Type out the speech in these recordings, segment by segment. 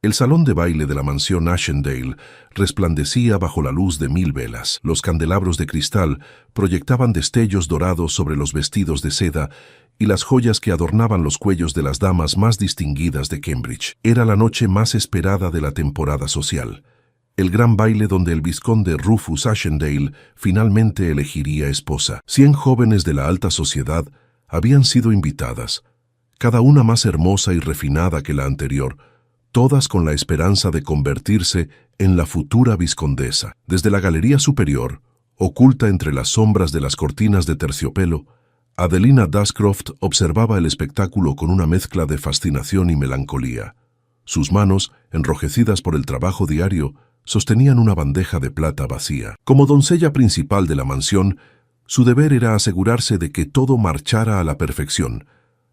El salón de baile de la mansión Ashendale resplandecía bajo la luz de 1000 velas. Los candelabros de cristal proyectaban destellos dorados sobre los vestidos de seda y las joyas que adornaban los cuellos de las damas más distinguidas de Cambridge. Era la noche más esperada de la temporada social. El gran baile donde el vizconde Rufus Ashendale finalmente elegiría esposa. 100 jóvenes de la alta sociedad habían sido invitadas, cada una más hermosa y refinada que la anterior, todas con la esperanza de convertirse en la futura vizcondesa. Desde la galería superior, oculta entre las sombras de las cortinas de terciopelo, Adelina Dashcroft observaba el espectáculo con una mezcla de fascinación y melancolía. Sus manos, enrojecidas por el trabajo diario, sostenían una bandeja de plata vacía. Como doncella principal de la mansión, su deber era asegurarse de que todo marchara a la perfección,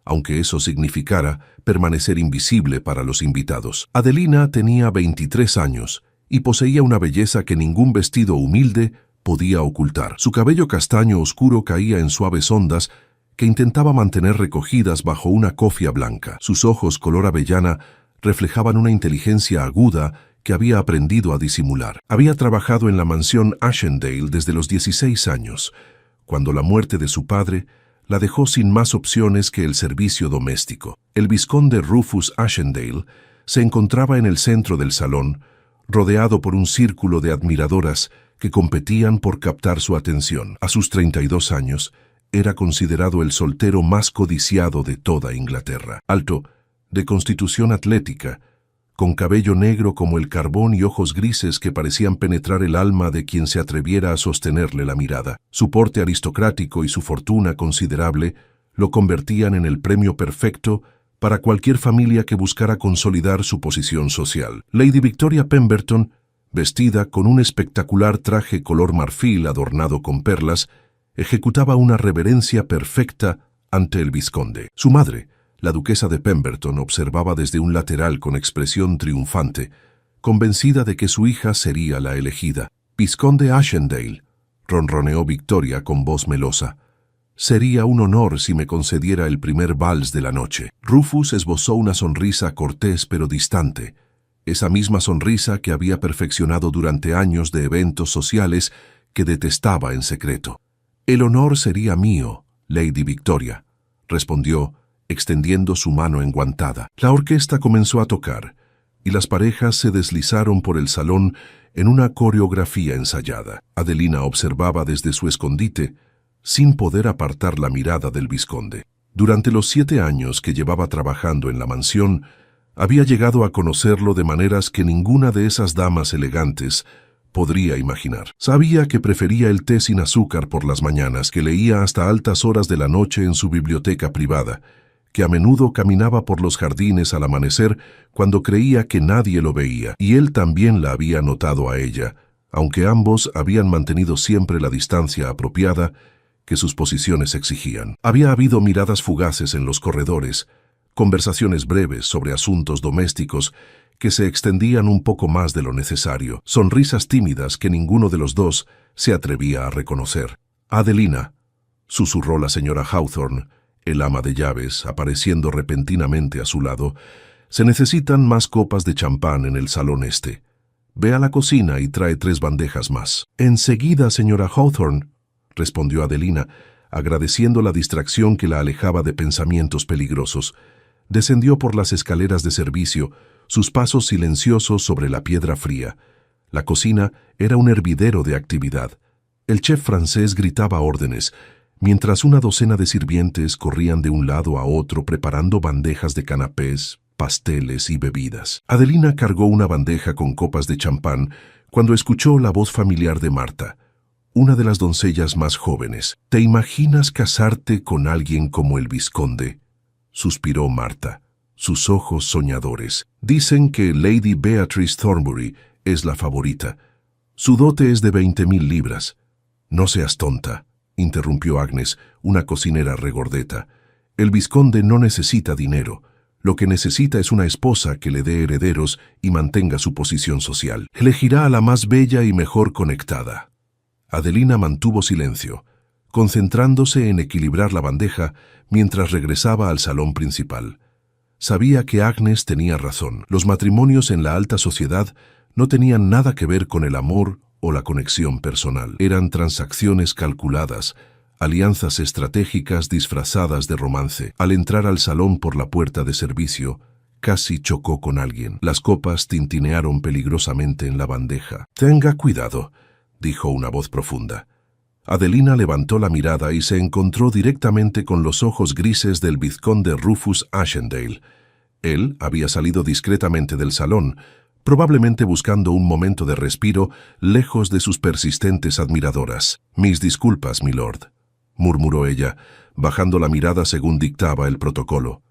aunque eso significara permanecer invisible para los invitados. Adelina tenía 23 años y poseía una belleza que ningún vestido humilde podía ocultar. Su cabello castaño oscuro caía en suaves ondas que intentaba mantener recogidas bajo una cofia blanca. Sus ojos color avellana reflejaban una inteligencia aguda que había aprendido a disimular. Había trabajado en la mansión Ashendale desde los 16 años, cuando la muerte de su padre la dejó sin más opciones que el servicio doméstico. El vizconde Rufus Ashendale se encontraba en el centro del salón, rodeado por un círculo de admiradoras que competían por captar su atención. A sus 32 años, era considerado el soltero más codiciado de toda Inglaterra. Alto, de constitución atlética, con cabello negro como el carbón y ojos grises que parecían penetrar el alma de quien se atreviera a sostenerle la mirada. Su porte aristocrático y su fortuna considerable lo convertían en el premio perfecto para cualquier familia que buscara consolidar su posición social. Lady Victoria Pemberton, vestida con un espectacular traje color marfil adornado con perlas, ejecutaba una reverencia perfecta ante el vizconde. Su madre, la duquesa de Pemberton, observaba desde un lateral con expresión triunfante, convencida de que su hija sería la elegida. «Vizconde Ashendale», ronroneó Victoria con voz melosa, «sería un honor si me concediera el primer vals de la noche». Rufus esbozó una sonrisa cortés pero distante, esa misma sonrisa que había perfeccionado durante años de eventos sociales que detestaba en secreto. «El honor sería mío, Lady Victoria», respondió, extendiendo su mano enguantada. La orquesta comenzó a tocar, y las parejas se deslizaron por el salón en una coreografía ensayada. Adelina observaba desde su escondite, sin poder apartar la mirada del vizconde. Durante los 7 años que llevaba trabajando en la mansión, había llegado a conocerlo de maneras que ninguna de esas damas elegantes podría imaginar. Sabía que prefería el té sin azúcar por las mañanas, que leía hasta altas horas de la noche en su biblioteca privada, que a menudo caminaba por los jardines al amanecer cuando creía que nadie lo veía, y él también la había notado a ella, aunque ambos habían mantenido siempre la distancia apropiada que sus posiciones exigían. Había habido miradas fugaces en los corredores, conversaciones breves sobre asuntos domésticos que se extendían un poco más de lo necesario, sonrisas tímidas que ninguno de los dos se atrevía a reconocer. «Adelina», susurró la señora Hawthorne, el ama de llaves, apareciendo repentinamente a su lado, «se necesitan más copas de champán en el salón este. Ve a la cocina y trae 3 bandejas más». «Enseguida, señora Hawthorne», respondió Adelina, agradeciendo la distracción que la alejaba de pensamientos peligrosos. Descendió por las escaleras de servicio, sus pasos silenciosos sobre la piedra fría. La cocina era un hervidero de actividad. El chef francés gritaba órdenes, mientras una docena de sirvientes corrían de un lado a otro preparando bandejas de canapés, pasteles y bebidas. Adelina cargó una bandeja con copas de champán cuando escuchó la voz familiar de Marta, una de las doncellas más jóvenes. «¿Te imaginas casarte con alguien como el vizconde?», suspiró Marta, sus ojos soñadores. «Dicen que Lady Beatrice Thornbury es la favorita. Su dote es de 20.000 libras. «No seas tonta», interrumpió Agnes, una cocinera regordeta. «El vizconde no necesita dinero. Lo que necesita es una esposa que le dé herederos y mantenga su posición social. Elegirá a la más bella y mejor conectada». Adelina mantuvo silencio, concentrándose en equilibrar la bandeja mientras regresaba al salón principal. Sabía que Agnes tenía razón. Los matrimonios en la alta sociedad no tenían nada que ver con el amor o la conexión personal. Eran transacciones calculadas, alianzas estratégicas disfrazadas de romance. Al entrar al salón por la puerta de servicio, casi chocó con alguien. Las copas tintinearon peligrosamente en la bandeja. «Tenga cuidado», dijo una voz profunda. Adelina levantó la mirada y se encontró directamente con los ojos grises del vizconde Rufus Ashendale. Él había salido discretamente del salón, probablemente buscando un momento de respiro lejos de sus persistentes admiradoras. «Mis disculpas, milord», murmuró ella, bajando la mirada según dictaba el protocolo.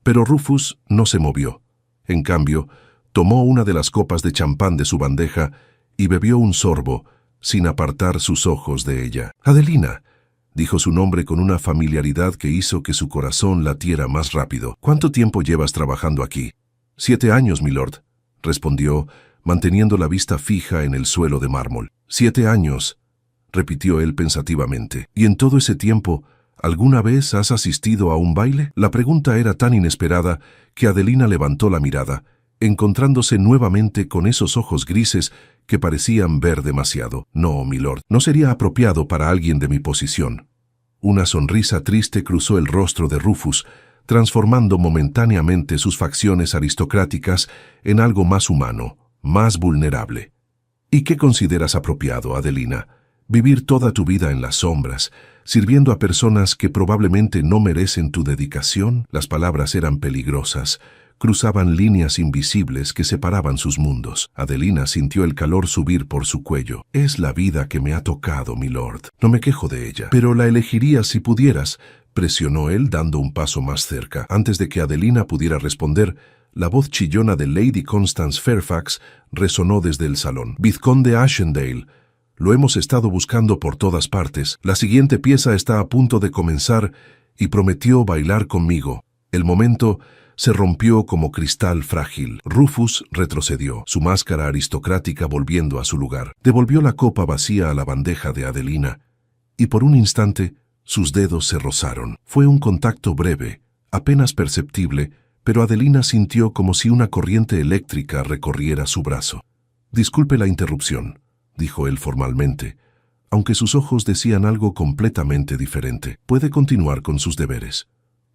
Pero Rufus no se movió. En cambio, tomó una de las copas de champán de su bandeja y bebió un sorbo, sin apartar sus ojos de ella. «Adelina», dijo su nombre con una familiaridad que hizo que su corazón latiera más rápido. «¿Cuánto tiempo llevas trabajando aquí?» «7 años, milord», respondió, manteniendo la vista fija en el suelo de mármol. «7 años», repitió él pensativamente. «¿Y en todo ese tiempo, alguna vez has asistido a un baile?» La pregunta era tan inesperada que Adelina levantó la mirada, encontrándose nuevamente con esos ojos grises que parecían ver demasiado. «No, milord, no sería apropiado para alguien de mi posición». Una sonrisa triste cruzó el rostro de Rufus, transformando momentáneamente sus facciones aristocráticas en algo más humano, más vulnerable. «¿Y qué consideras apropiado, Adelina? Vivir toda tu vida en las sombras, sirviendo a personas que probablemente no merecen tu dedicación». Las palabras eran peligrosas. Cruzaban líneas invisibles que separaban sus mundos. Adelina sintió el calor subir por su cuello. «Es la vida que me ha tocado, milord. No me quejo de ella. Pero la elegirías si pudieras», presionó él dando un paso más cerca. Antes de que Adelina pudiera responder, la voz chillona de Lady Constance Fairfax resonó desde el salón. «Vizconde Ashendale, lo hemos estado buscando por todas partes. La siguiente pieza está a punto de comenzar y prometió bailar conmigo». El momento se rompió como cristal frágil. Rufus retrocedió, su máscara aristocrática volviendo a su lugar. Devolvió la copa vacía a la bandeja de Adelina, y por un instante sus dedos se rozaron. Fue un contacto breve, apenas perceptible, pero Adelina sintió como si una corriente eléctrica recorriera su brazo. «Disculpe la interrupción», dijo él formalmente, aunque sus ojos decían algo completamente diferente. «Puede continuar con sus deberes».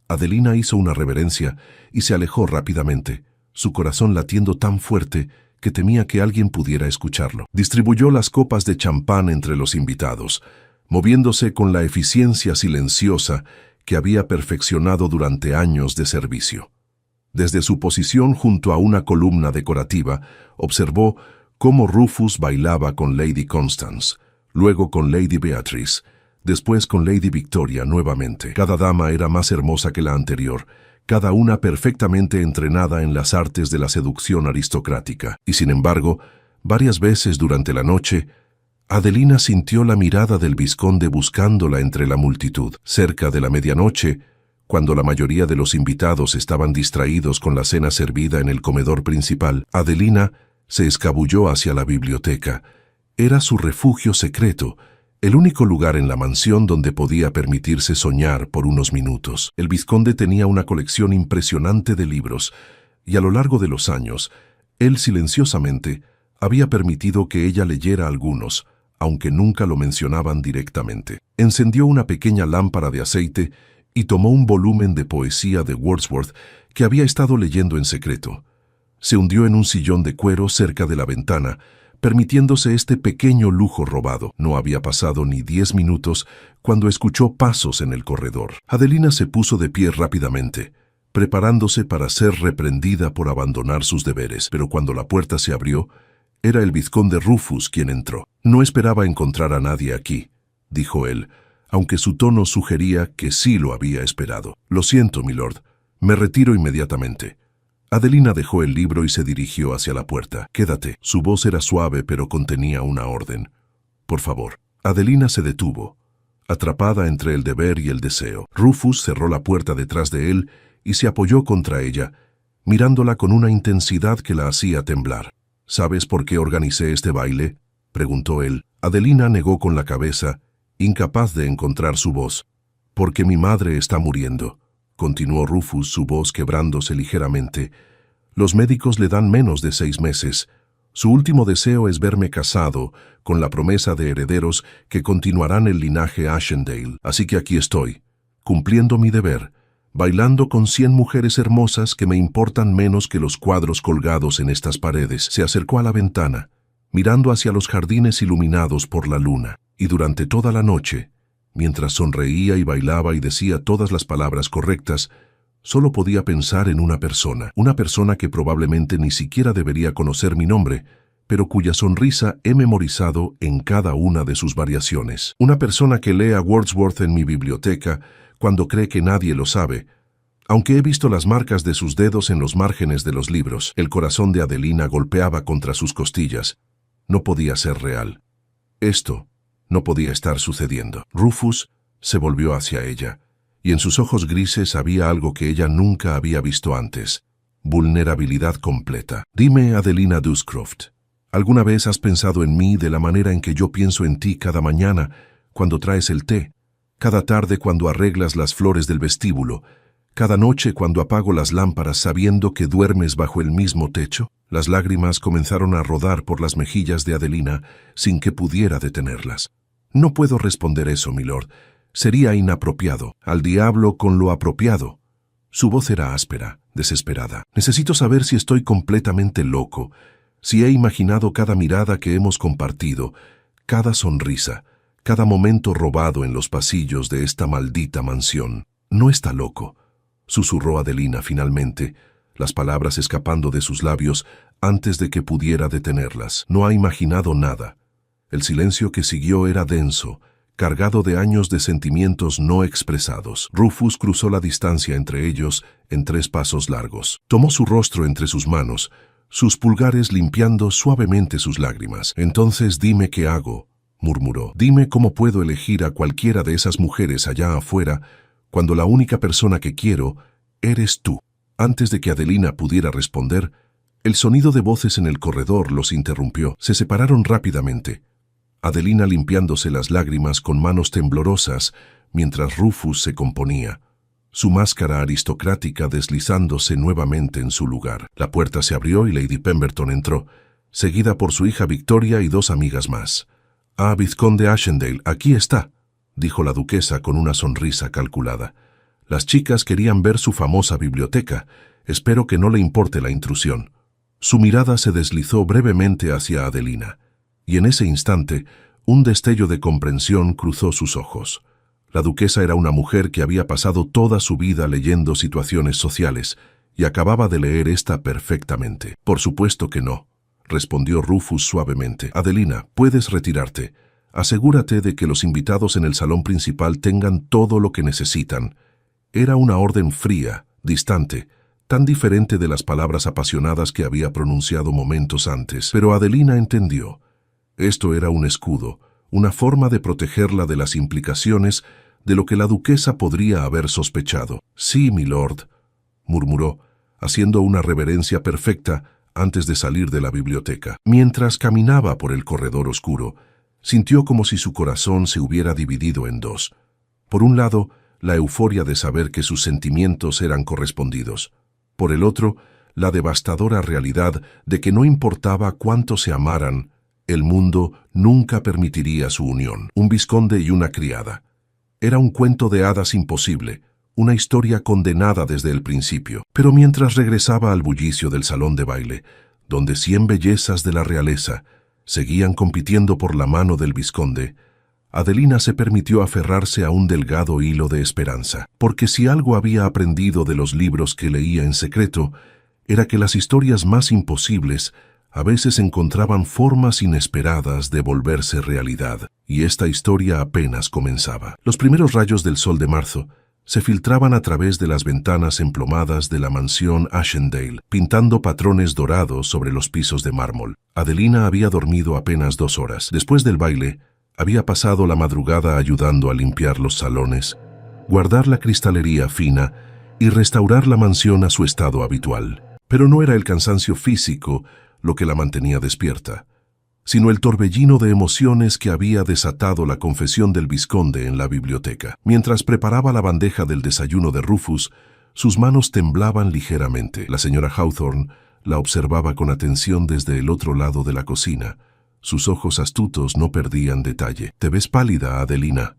Adelina hizo una reverencia y se alejó rápidamente, su corazón latiendo tan fuerte que temía que alguien pudiera escucharlo. Distribuyó las copas de champán entre los invitados, moviéndose con la eficiencia silenciosa que había perfeccionado durante años de servicio. Desde su posición junto a una columna decorativa, observó cómo Rufus bailaba con Lady Constance, luego con Lady Beatrice, después con Lady Victoria nuevamente. Cada dama era más hermosa que la anterior, cada una perfectamente entrenada en las artes de la seducción aristocrática. Y sin embargo, varias veces durante la noche, Adelina sintió la mirada del vizconde buscándola entre la multitud. Cerca de la medianoche, cuando la mayoría de los invitados estaban distraídos con la cena servida en el comedor principal, Adelina se escabulló hacia la biblioteca. Era su refugio secreto, el único lugar en la mansión donde podía permitirse soñar por unos minutos. El vizconde tenía una colección impresionante de libros, y a lo largo de los años, él silenciosamente había permitido que ella leyera algunos, aunque nunca lo mencionaban directamente. Encendió una pequeña lámpara de aceite y tomó un volumen de poesía de Wordsworth que había estado leyendo en secreto. Se hundió en un sillón de cuero cerca de la ventana, permitiéndose este pequeño lujo robado. No había pasado ni 10 minutos cuando escuchó pasos en el corredor. Adelina se puso de pie rápidamente, preparándose para ser reprendida por abandonar sus deberes. Pero cuando la puerta se abrió, era el vizconde Rufus quien entró. «No esperaba encontrar a nadie aquí», dijo él, aunque su tono sugería que sí lo había esperado. «Lo siento, milord. Me retiro inmediatamente». Adelina dejó el libro y se dirigió hacia la puerta. «Quédate». Su voz era suave, pero contenía una orden. «Por favor». Adelina se detuvo, atrapada entre el deber y el deseo. Rufus cerró la puerta detrás de él y se apoyó contra ella, mirándola con una intensidad que la hacía temblar. «¿Sabes por qué organicé este baile?», preguntó él. Adelina negó con la cabeza, incapaz de encontrar su voz. «Porque mi madre está muriendo», continuó Rufus, su voz quebrándose ligeramente. Los médicos le dan menos de 6 meses. Su último deseo es verme casado, con la promesa de herederos que continuarán el linaje Ashendale. Así que aquí estoy, cumpliendo mi deber, bailando con 100 mujeres hermosas que me importan menos que los cuadros colgados en estas paredes. Se acercó a la ventana, mirando hacia los jardines iluminados por la luna, y durante toda la noche, mientras sonreía y bailaba y decía todas las palabras correctas, solo podía pensar en una persona que probablemente ni siquiera debería conocer mi nombre, pero cuya sonrisa he memorizado en cada una de sus variaciones. Una persona que lee a Wordsworth en mi biblioteca cuando cree que nadie lo sabe, aunque he visto las marcas de sus dedos en los márgenes de los libros. El corazón de Adelina golpeaba contra sus costillas. No podía ser real. Esto no podía estar sucediendo. Rufus se volvió hacia ella, y en sus ojos grises había algo que ella nunca había visto antes: vulnerabilidad completa. Dime, Adelina Duscroft, ¿alguna vez has pensado en mí de la manera en que yo pienso en ti cada mañana cuando traes el té, cada tarde cuando arreglas las flores del vestíbulo, cada noche cuando apago las lámparas sabiendo que duermes bajo el mismo techo? Las lágrimas comenzaron a rodar por las mejillas de Adelina sin que pudiera detenerlas. No puedo responder eso, milord. Sería inapropiado. Al diablo con lo apropiado. Su voz era áspera, desesperada. Necesito saber si estoy completamente loco, si he imaginado cada mirada que hemos compartido, cada sonrisa, cada momento robado en los pasillos de esta maldita mansión. No está loco, susurró Adelina finalmente, las palabras escapando de sus labios antes de que pudiera detenerlas. No ha imaginado nada. El silencio que siguió era denso, cargado de años de sentimientos no expresados. Rufus cruzó la distancia entre ellos en 3 pasos largos. Tomó su rostro entre sus manos, sus pulgares limpiando suavemente sus lágrimas. Entonces dime qué hago, murmuró. Dime cómo puedo elegir a cualquiera de esas mujeres allá afuera cuando la única persona que quiero eres tú. Antes de que Adelina pudiera responder, el sonido de voces en el corredor los interrumpió. Se separaron rápidamente, Adelina limpiándose las lágrimas con manos temblorosas mientras Rufus se componía, su máscara aristocrática deslizándose nuevamente en su lugar. La puerta se abrió y Lady Pemberton entró, seguida por su hija Victoria y 2 amigas más. «Ah, vizconde Ashendale, aquí está», dijo la duquesa con una sonrisa calculada. «Las chicas querían ver su famosa biblioteca. Espero que no le importe la intrusión». Su mirada se deslizó brevemente hacia Adelina, y en ese instante un destello de comprensión cruzó sus ojos. La duquesa era una mujer que había pasado toda su vida leyendo situaciones sociales y acababa de leer esta perfectamente. «Por supuesto que no», respondió Rufus suavemente. «Adelina, puedes retirarte. Asegúrate de que los invitados en el salón principal tengan todo lo que necesitan». Era una orden fría, distante, tan diferente de las palabras apasionadas que había pronunciado momentos antes. Pero Adelina entendió. Esto era un escudo, una forma de protegerla de las implicaciones de lo que la duquesa podría haber sospechado. «Sí, milord», murmuró, haciendo una reverencia perfecta antes de salir de la biblioteca. Mientras caminaba por el corredor oscuro, sintió como si su corazón se hubiera dividido en 2. Por un lado, la euforia de saber que sus sentimientos eran correspondidos. Por el otro, la devastadora realidad de que no importaba cuánto se amaran, el mundo nunca permitiría su unión. Un vizconde y una criada. Era un cuento de hadas imposible, una historia condenada desde el principio. Pero mientras regresaba al bullicio del salón de baile, donde 100 bellezas de la realeza seguían compitiendo por la mano del vizconde, Adelina se permitió aferrarse a un delgado hilo de esperanza, porque si algo había aprendido de los libros que leía en secreto, era que las historias más imposibles a veces encontraban formas inesperadas de volverse realidad, y esta historia apenas comenzaba. Los primeros rayos del sol de marzo se filtraban a través de las ventanas emplomadas de la mansión Ashendale, pintando patrones dorados sobre los pisos de mármol. Adelina había dormido apenas 2 horas. Después del baile, había pasado la madrugada ayudando a limpiar los salones, guardar la cristalería fina y restaurar la mansión a su estado habitual. Pero no era el cansancio físico lo que la mantenía despierta. sino el torbellino de emociones que había desatado la confesión del vizconde en la biblioteca. Mientras preparaba la bandeja del desayuno de Rufus, sus manos temblaban ligeramente. La señora Hawthorne la observaba con atención desde el otro lado de la cocina. Sus ojos astutos no perdían detalle. «Te ves pálida, Adelina»,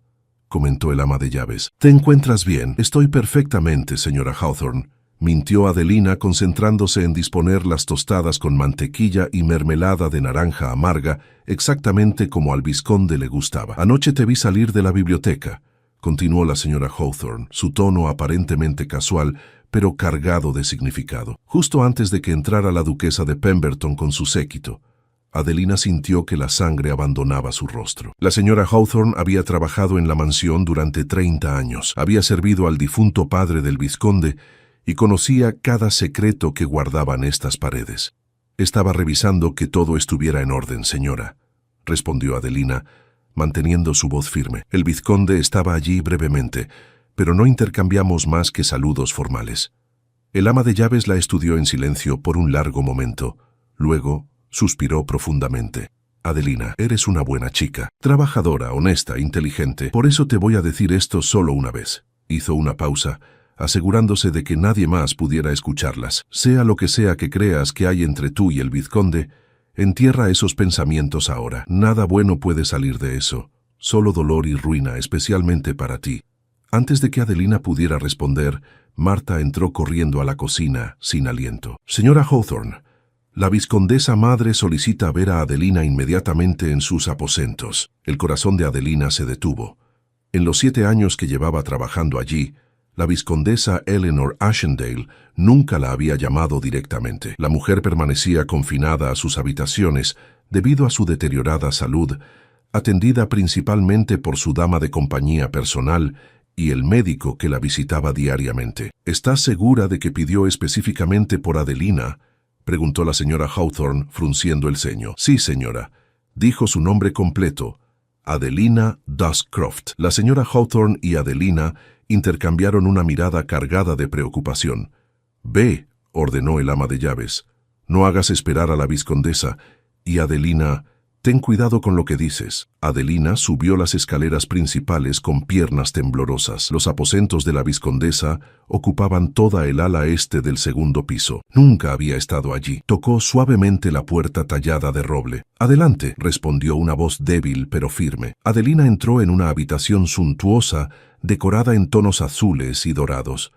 comentó el ama de llaves. «¿Te encuentras bien?» «Estoy perfectamente, señora Hawthorne», mintió Adelina, concentrándose en disponer las tostadas con mantequilla y mermelada de naranja amarga, exactamente como al vizconde le gustaba. «Anoche te vi salir de la biblioteca», continuó la señora Hawthorne, su tono aparentemente casual, pero cargado de significado. «Justo antes de que entrara la duquesa de Pemberton con su séquito». Adelina sintió que la sangre abandonaba su rostro. La señora Hawthorne había trabajado en la mansión durante 30 años. Había servido al difunto padre del vizconde y conocía cada secreto que guardaban estas paredes. «Estaba revisando que todo estuviera en orden, señora», respondió Adelina, manteniendo su voz firme. «El vizconde estaba allí brevemente, pero no intercambiamos más que saludos formales». El ama de llaves la estudió en silencio por un largo momento. Luego suspiró profundamente. «Adelina, eres una buena chica, trabajadora, honesta, inteligente. Por eso te voy a decir esto solo una vez». Hizo una pausa, asegurándose de que nadie más pudiera escucharlas. «Sea lo que sea que creas que hay entre tú y el vizconde, entierra esos pensamientos ahora. Nada bueno puede salir de eso. Solo dolor y ruina, especialmente para ti». Antes de que Adelina pudiera responder, Marta entró corriendo a la cocina, sin aliento. «Señora Hawthorne, la vizcondesa madre solicita ver a Adelina inmediatamente en sus aposentos». El corazón de Adelina se detuvo. En los 7 años que llevaba trabajando allí, la vizcondesa Eleanor Ashendale nunca la había llamado directamente. La mujer permanecía confinada a sus habitaciones debido a su deteriorada salud, atendida principalmente por su dama de compañía personal y el médico que la visitaba diariamente. «¿Estás segura de que pidió específicamente por Adelina?», preguntó la señora Hawthorne, frunciendo el ceño. «Sí, señora», dijo su nombre completo, Adelina Duscroft. La señora Hawthorne y Adelina intercambiaron una mirada cargada de preocupación. «Ve», ordenó el ama de llaves, «no hagas esperar a la vizcondesa, y Adelina, ten cuidado con lo que dices». Adelina subió las escaleras principales con piernas temblorosas. Los aposentos de la vizcondesa ocupaban toda el ala este del segundo piso. Nunca había estado allí. Tocó suavemente la puerta tallada de roble. «Adelante», respondió una voz débil pero firme. Adelina entró en una habitación suntuosa, decorada en tonos azules y dorados.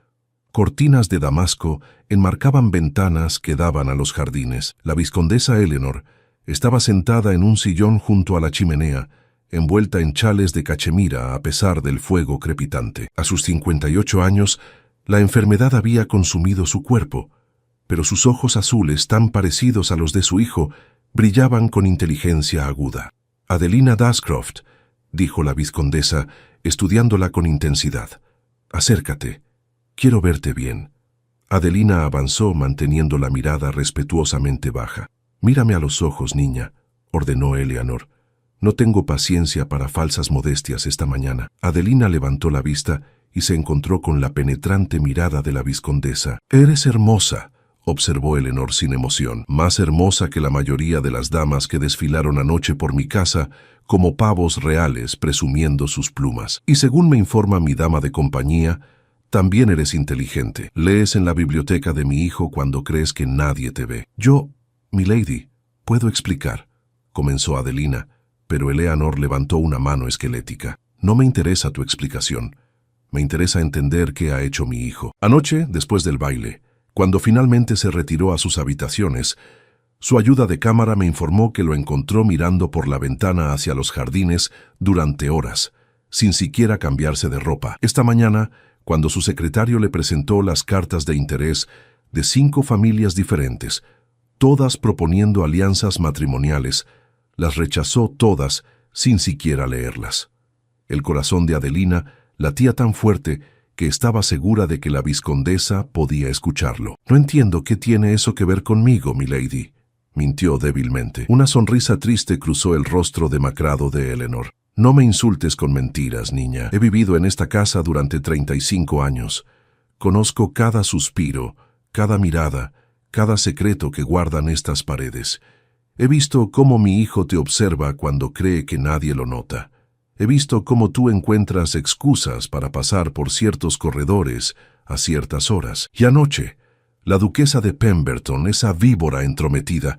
Cortinas de damasco enmarcaban ventanas que daban a los jardines. La vizcondesa Eleanor estaba sentada en un sillón junto a la chimenea, envuelta en chales de cachemira a pesar del fuego crepitante. A sus 58 años, la enfermedad había consumido su cuerpo, pero sus ojos azules, tan parecidos a los de su hijo, brillaban con inteligencia aguda. «Adelina Duscroft», dijo la vizcondesa, estudiándola con intensidad. «Acércate. Quiero verte bien». Adelina avanzó manteniendo la mirada respetuosamente baja. «Mírame a los ojos, niña», ordenó Eleanor. «No tengo paciencia para falsas modestias esta mañana». Adelina levantó la vista y se encontró con la penetrante mirada de la vizcondesa. «Eres hermosa», observó Eleanor sin emoción. «Más hermosa que la mayoría de las damas que desfilaron anoche por mi casa como pavos reales presumiendo sus plumas. Y según me informa mi dama de compañía, también eres inteligente. Lees en la biblioteca de mi hijo cuando crees que nadie te ve». «Yo, milady, puedo explicar», comenzó Adelina, pero Eleanor levantó una mano esquelética. «No me interesa tu explicación. Me interesa entender qué ha hecho mi hijo. Anoche, después del baile, cuando finalmente se retiró a sus habitaciones, su ayuda de cámara me informó que lo encontró mirando por la ventana hacia los jardines durante horas, sin siquiera cambiarse de ropa. Esta mañana, cuando su secretario le presentó las cartas de interés de 5 familias diferentes, todas proponiendo alianzas matrimoniales, las rechazó todas sin siquiera leerlas. El corazón de Adelina latía tan fuerte que estaba segura de que la vizcondesa podía escucharlo. «No entiendo qué tiene eso que ver conmigo, milady», mintió débilmente. Una sonrisa triste cruzó el rostro demacrado de Eleanor. «No me insultes con mentiras, niña. He vivido en esta casa durante 35 años. Conozco cada suspiro, cada mirada, cada secreto que guardan estas paredes. He visto cómo mi hijo te observa cuando cree que nadie lo nota. He visto cómo tú encuentras excusas para pasar por ciertos corredores a ciertas horas. Y anoche, la duquesa de Pemberton, esa víbora entrometida,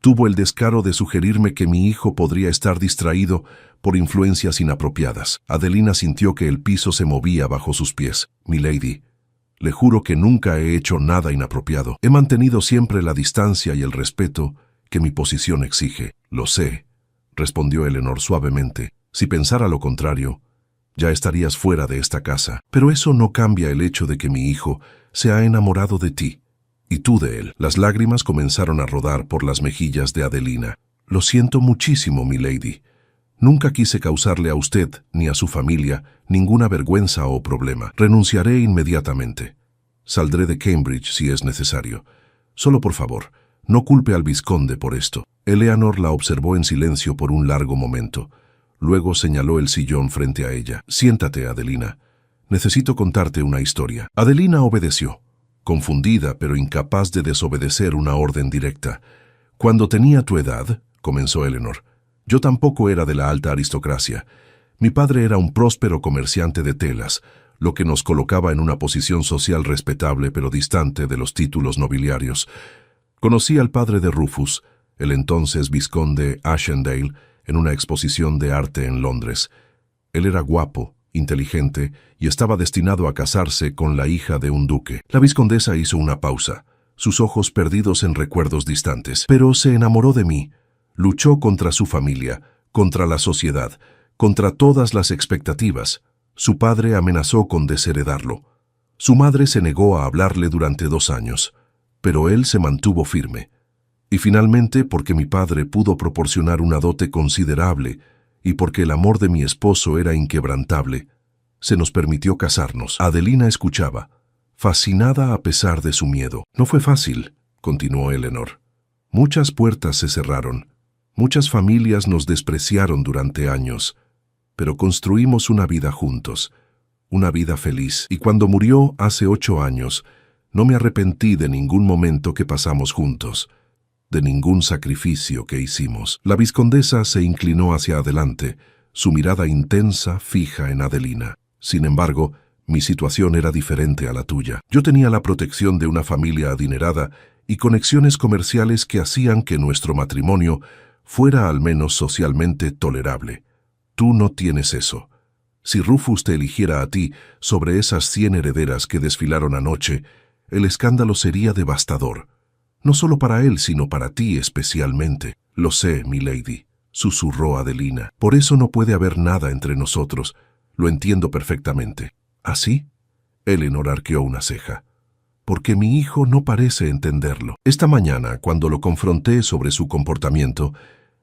tuvo el descaro de sugerirme que mi hijo podría estar distraído por influencias inapropiadas. Adelina sintió que el piso se movía bajo sus pies. «Milady, le juro que nunca he hecho nada inapropiado. He mantenido siempre la distancia y el respeto que mi posición exige». «Lo sé», respondió Eleanor suavemente. «Si pensara lo contrario, ya estarías fuera de esta casa. Pero eso no cambia el hecho de que mi hijo se ha enamorado de ti, y tú de él». Las lágrimas comenzaron a rodar por las mejillas de Adelina. «Lo siento muchísimo, milady. Nunca quise causarle a usted ni a su familia ninguna vergüenza o problema. Renunciaré inmediatamente. Saldré de Cambridge si es necesario. Solo por favor, no culpe al vizconde por esto». Eleanor la observó en silencio por un largo momento. Luego señaló el sillón frente a ella. «Siéntate, Adelina. Necesito contarte una historia». Adelina obedeció, confundida pero incapaz de desobedecer una orden directa. «Cuando tenía tu edad», comenzó Eleanor, «yo tampoco era de la alta aristocracia. Mi padre era un próspero comerciante de telas, lo que nos colocaba en una posición social respetable pero distante de los títulos nobiliarios. Conocí al padre de Rufus, el entonces vizconde Ashendale, en una exposición de arte en Londres. Él era guapo, inteligente y estaba destinado a casarse con la hija de un duque». La vizcondesa hizo una pausa, sus ojos perdidos en recuerdos distantes. «Pero se enamoró de mí. Luchó contra su familia, contra la sociedad, contra todas las expectativas. Su padre amenazó con desheredarlo. Su madre se negó a hablarle durante 2 años, pero él se mantuvo firme. Y finalmente, porque mi padre pudo proporcionar una dote considerable y porque el amor de mi esposo era inquebrantable, se nos permitió casarnos». Adelina escuchaba, fascinada a pesar de su miedo. «No fue fácil», continuó Eleanor. «Muchas puertas se cerraron. Muchas familias nos despreciaron durante años, pero construimos una vida juntos, una vida feliz. Y cuando murió hace 8 años, no me arrepentí de ningún momento que pasamos juntos, de ningún sacrificio que hicimos». La vizcondesa se inclinó hacia adelante, su mirada intensa, fija en Adelina. «Sin embargo, mi situación era diferente a la tuya. Yo tenía la protección de una familia adinerada y conexiones comerciales que hacían que nuestro matrimonio fuera al menos socialmente tolerable. Tú no tienes eso. Si Rufus te eligiera a ti sobre esas 100 herederas que desfilaron anoche, el escándalo sería devastador. No solo para él, sino para ti especialmente». «Lo sé, milady», susurró Adelina. «Por eso no puede haber nada entre nosotros. Lo entiendo perfectamente». «¿Así?» Eleanor arqueó una ceja. «Porque mi hijo no parece entenderlo. Esta mañana, cuando lo confronté sobre su comportamiento,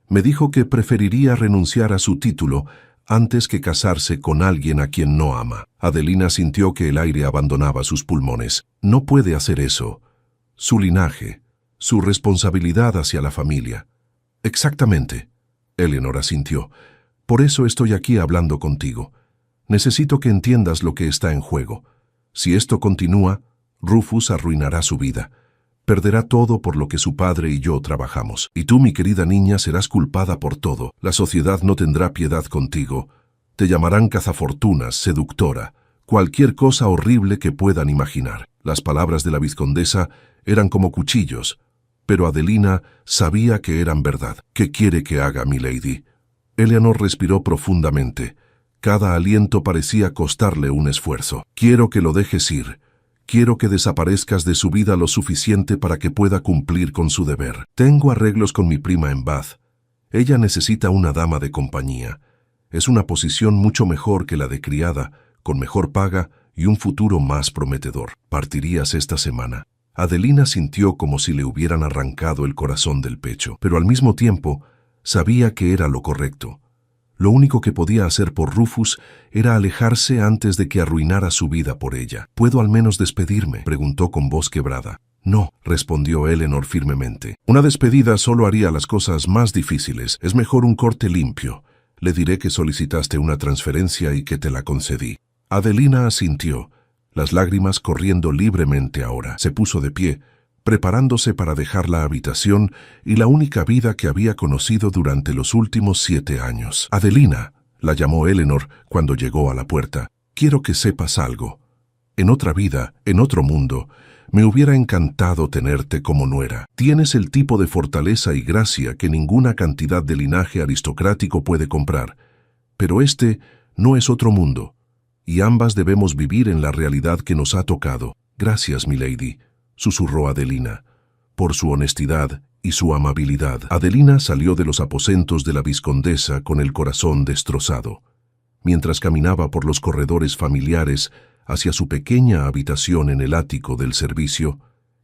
me dijo que preferiría renunciar a su título antes que casarse con alguien a quien no ama». Adelina sintió que el aire abandonaba sus pulmones. «No puede hacer eso. Su linaje, su responsabilidad hacia la familia». «Exactamente», Eleanor asintió. «Por eso estoy aquí hablando contigo. Necesito que entiendas lo que está en juego. Si esto continúa, Rufus arruinará su vida. Perderá todo por lo que su padre y yo trabajamos. Y tú, mi querida niña, serás culpada por todo. La sociedad no tendrá piedad contigo. Te llamarán cazafortunas, seductora, cualquier cosa horrible que puedan imaginar». Las palabras de la vizcondesa eran como cuchillos, pero Adelina sabía que eran verdad. «¿Qué quiere que haga, milady?» Eleanor respiró profundamente. Cada aliento parecía costarle un esfuerzo. «Quiero que lo dejes ir. Quiero que desaparezcas de su vida lo suficiente para que pueda cumplir con su deber. Tengo arreglos con mi prima en Bath. Ella necesita una dama de compañía. Es una posición mucho mejor que la de criada, con mejor paga y un futuro más prometedor. Partirías esta semana». Adelina sintió como si le hubieran arrancado el corazón del pecho, pero al mismo tiempo sabía que era lo correcto. Lo único que podía hacer por Rufus era alejarse antes de que arruinara su vida por ella. «¿Puedo al menos despedirme?», preguntó con voz quebrada. «No», respondió Eleanor firmemente. «Una despedida solo haría las cosas más difíciles. Es mejor un corte limpio. Le diré que solicitaste una transferencia y que te la concedí». Adelina asintió, las lágrimas corriendo libremente ahora. Se puso de pie, preparándose para dejar la habitación y la única vida que había conocido durante los últimos 7 años. «Adelina», la llamó Eleanor cuando llegó a la puerta. «Quiero que sepas algo. En otra vida, en otro mundo, me hubiera encantado tenerte como nuera. Tienes el tipo de fortaleza y gracia que ninguna cantidad de linaje aristocrático puede comprar. Pero este no es otro mundo, y ambas debemos vivir en la realidad que nos ha tocado. Gracias, milady», susurró Adelina, por su honestidad y su amabilidad. Adelina salió de los aposentos de la vizcondesa con el corazón destrozado. Mientras caminaba por los corredores familiares hacia su pequeña habitación en el ático del servicio,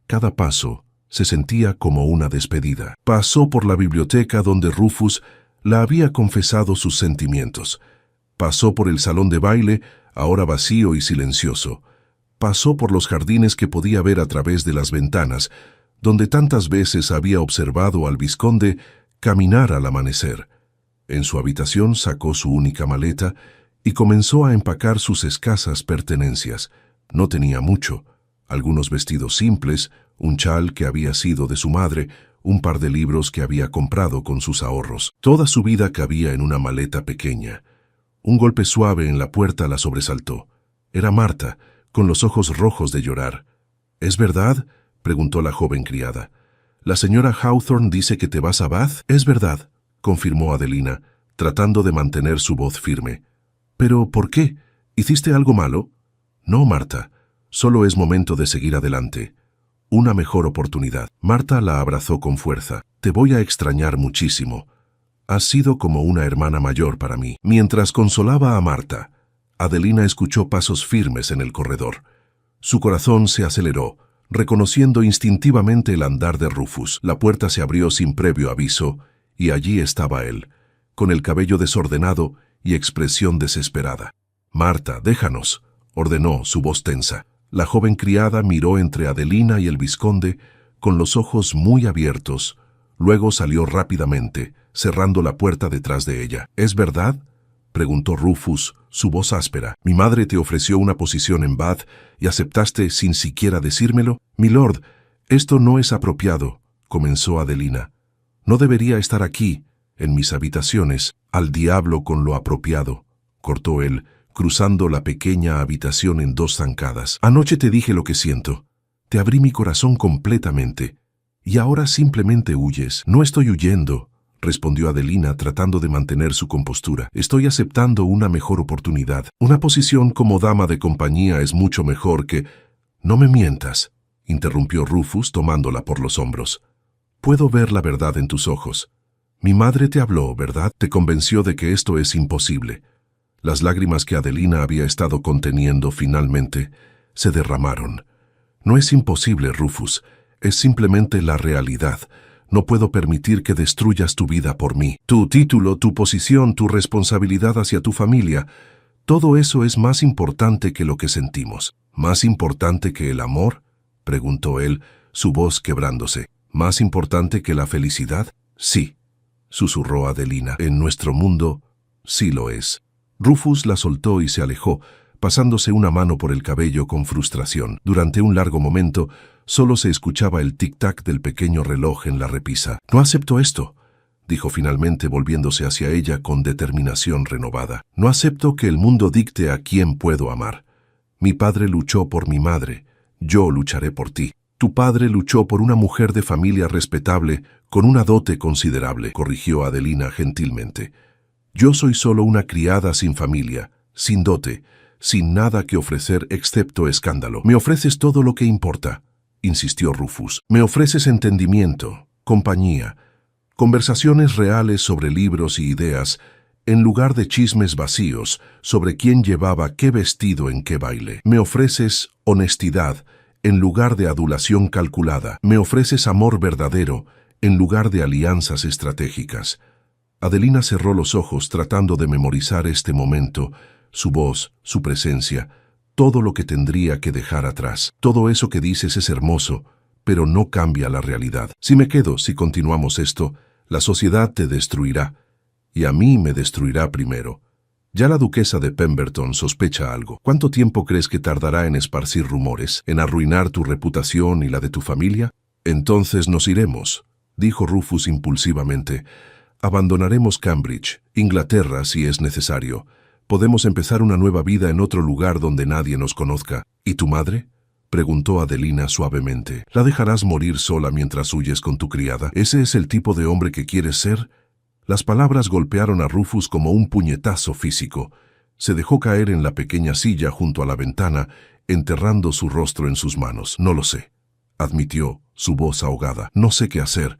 cada paso se sentía como una despedida. Pasó por la biblioteca donde Rufus la había confesado sus sentimientos. Pasó por el salón de baile, ahora vacío y silencioso. Pasó por los jardines que podía ver a través de las ventanas, donde tantas veces había observado al vizconde caminar al amanecer. En su habitación sacó su única maleta y comenzó a empacar sus escasas pertenencias. No tenía mucho: algunos vestidos simples, un chal que había sido de su madre, un par de libros que había comprado con sus ahorros. Toda su vida cabía en una maleta pequeña. Un golpe suave en la puerta la sobresaltó. Era Marta, con los ojos rojos de llorar. «¿Es verdad?», preguntó la joven criada. «¿La señora Hawthorne dice que te vas a Bath?» «Es verdad», confirmó Adelina, tratando de mantener su voz firme. «¿Pero por qué? ¿Hiciste algo malo?» «No, Marta. Solo es momento de seguir adelante. Una mejor oportunidad». Marta la abrazó con fuerza. «Te voy a extrañar muchísimo. Has sido como una hermana mayor para mí». Mientras consolaba a Marta, Adelina escuchó pasos firmes en el corredor. Su corazón se aceleró, reconociendo instintivamente el andar de Rufus. La puerta se abrió sin previo aviso, y allí estaba él, con el cabello desordenado y expresión desesperada. «Marta, déjanos», ordenó, su voz tensa. La joven criada miró entre Adelina y el vizconde con los ojos muy abiertos. Luego salió rápidamente, cerrando la puerta detrás de ella. «¿Es verdad?», preguntó Rufus, su voz áspera. «¿Mi madre te ofreció una posición en Bath y aceptaste sin siquiera decírmelo?» «Milord, esto no es apropiado», comenzó Adelina. «No debería estar aquí, en mis habitaciones». «Al diablo con lo apropiado», cortó él, cruzando la pequeña habitación en 2 zancadas. «Anoche te dije lo que siento. Te abrí mi corazón completamente. Y ahora simplemente huyes». «No estoy huyendo», respondió Adelina tratando de mantener su compostura. «Estoy aceptando una mejor oportunidad. Una posición como dama de compañía es mucho mejor que...» «No me mientas», interrumpió Rufus tomándola por los hombros. «Puedo ver la verdad en tus ojos. Mi madre te habló, ¿verdad? Te convenció de que esto es imposible». Las lágrimas que Adelina había estado conteniendo finalmente se derramaron. «No es imposible, Rufus. Es simplemente la realidad. No puedo permitir que destruyas tu vida por mí. Tu título, tu posición, tu responsabilidad hacia tu familia, todo eso es más importante que lo que sentimos». «¿Más importante que el amor?», preguntó él, su voz quebrándose. «¿Más importante que la felicidad?». «Sí», susurró Adelina. «En nuestro mundo, sí lo es». Rufus la soltó y se alejó, pasándose una mano por el cabello con frustración. Durante un largo momento, solo se escuchaba el tic-tac del pequeño reloj en la repisa. «No acepto esto», dijo finalmente volviéndose hacia ella con determinación renovada. «No acepto que el mundo dicte a quién puedo amar. Mi padre luchó por mi madre. Yo lucharé por ti. Tu padre luchó por una mujer de familia respetable con una dote considerable», corrigió Adelina gentilmente. «Yo soy solo una criada sin familia, sin dote, sin nada que ofrecer excepto escándalo». «Me ofreces todo lo que importa», insistió Rufus. «Me ofreces entendimiento, compañía, conversaciones reales sobre libros y ideas, en lugar de chismes vacíos sobre quién llevaba qué vestido en qué baile. Me ofreces honestidad en lugar de adulación calculada. Me ofreces amor verdadero en lugar de alianzas estratégicas». Adelina cerró los ojos tratando de memorizar este momento, su voz, su presencia, todo lo que tendría que dejar atrás. «Todo eso que dices es hermoso, pero no cambia la realidad. Si me quedo, si continuamos esto, la sociedad te destruirá, y a mí me destruirá primero. Ya la duquesa de Pemberton sospecha algo. ¿Cuánto tiempo crees que tardará en esparcir rumores, en arruinar tu reputación y la de tu familia? Entonces nos iremos, dijo Rufus impulsivamente. Abandonaremos Cambridge, Inglaterra si es necesario. Podemos empezar una nueva vida en otro lugar donde nadie nos conozca. ¿Y tu madre?, preguntó Adelina suavemente. ¿La dejarás morir sola mientras huyes con tu criada? ¿Ese es el tipo de hombre que quieres ser? Las palabras golpearon a Rufus como un puñetazo físico. Se dejó caer en la pequeña silla junto a la ventana, enterrando su rostro en sus manos. No lo sé, admitió, su voz ahogada. No sé qué hacer.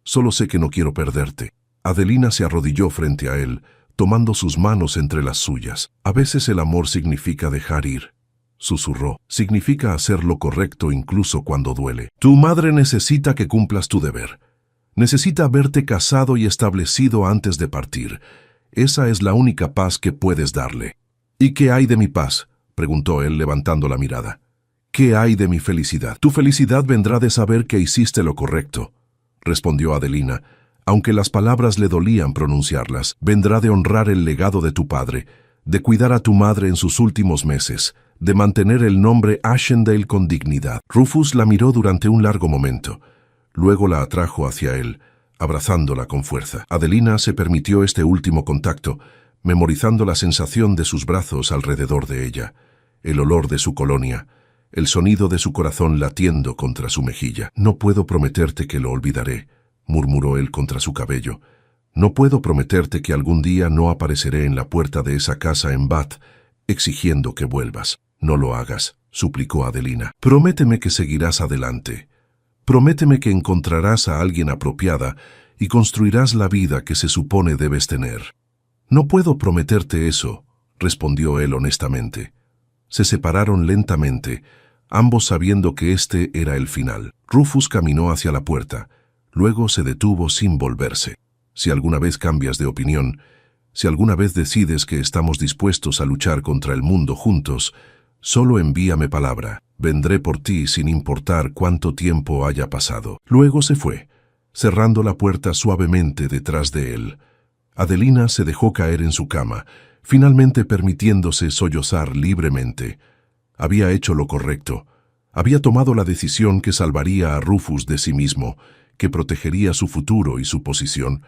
Solo sé que no quiero perderte. Adelina se arrodilló frente a él, tomando sus manos entre las suyas. A veces el amor significa dejar ir, susurró. Significa hacer lo correcto incluso cuando duele. Tu madre necesita que cumplas tu deber. Necesita verte casado y establecido antes de partir. Esa es la única paz que puedes darle. ¿Y qué hay de mi paz?, preguntó él levantando la mirada. ¿Qué hay de mi felicidad? Tu felicidad vendrá de saber que hiciste lo correcto, respondió Adelina, aunque las palabras le dolían pronunciarlas. Vendrá de honrar el legado de tu padre, de cuidar a tu madre en sus últimos meses, de mantener el nombre Ashendale con dignidad. Rufus la miró durante un largo momento. Luego la atrajo hacia él, abrazándola con fuerza. Adelina se permitió este último contacto, memorizando la sensación de sus brazos alrededor de ella, el olor de su colonia, el sonido de su corazón latiendo contra su mejilla. No puedo prometerte que lo olvidaré, murmuró él contra su cabello. No puedo prometerte que algún día no apareceré en la puerta de esa casa en Bath, exigiendo que vuelvas. No lo hagas, suplicó Adelina. Prométeme que seguirás adelante. Prométeme que encontrarás a alguien apropiada y construirás la vida que se supone debes tener. No puedo prometerte eso, respondió él honestamente. Se separaron lentamente, ambos sabiendo que este era el final. Rufus caminó hacia la puerta, luego se detuvo sin volverse. Si alguna vez cambias de opinión, si alguna vez decides que estamos dispuestos a luchar contra el mundo juntos, solo envíame palabra. Vendré por ti sin importar cuánto tiempo haya pasado. Luego se fue, cerrando la puerta suavemente detrás de él. Adelina se dejó caer en su cama, finalmente permitiéndose sollozar libremente. Había hecho lo correcto. Había tomado la decisión que salvaría a Rufus de sí mismo, que protegería su futuro y su posición.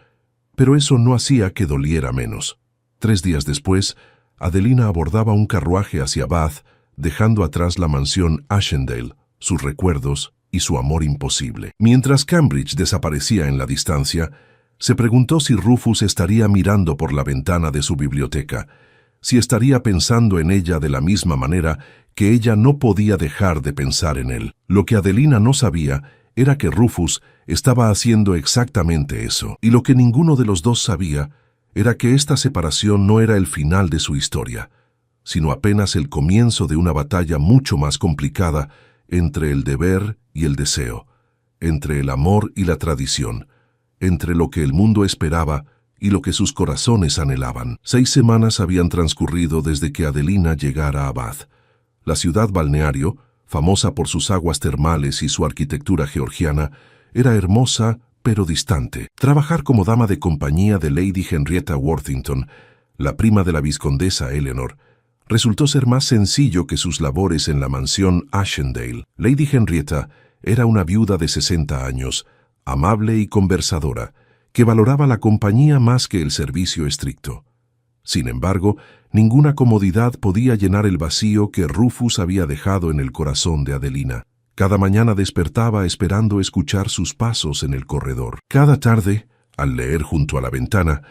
Pero eso no hacía que doliera menos. 3 días después, Adelina abordaba un carruaje hacia Bath, dejando atrás la mansión Ashendale, sus recuerdos y su amor imposible. Mientras Cambridge desaparecía en la distancia, se preguntó si Rufus estaría mirando por la ventana de su biblioteca, si estaría pensando en ella de la misma manera que ella no podía dejar de pensar en él. Lo que Adelina no sabía era que Rufus estaba haciendo exactamente eso, y lo que ninguno de los dos sabía era que esta separación no era el final de su historia, sino apenas el comienzo de una batalla mucho más complicada entre el deber y el deseo, entre el amor y la tradición, entre lo que el mundo esperaba y lo que sus corazones anhelaban. 6 semanas habían transcurrido desde que Adelina llegara a Bath. La ciudad balneario, famosa por sus aguas termales y su arquitectura georgiana, era hermosa pero distante. Trabajar como dama de compañía de Lady Henrietta Worthington, la prima de la vizcondesa Eleanor, resultó ser más sencillo que sus labores en la mansión Ashendale. Lady Henrietta era una viuda de 60 años, amable y conversadora, que valoraba la compañía más que el servicio estricto. Sin embargo, ninguna comodidad podía llenar el vacío que Rufus había dejado en el corazón de Adelina. Cada mañana despertaba esperando escuchar sus pasos en el corredor. Cada tarde, al leer junto a la ventana,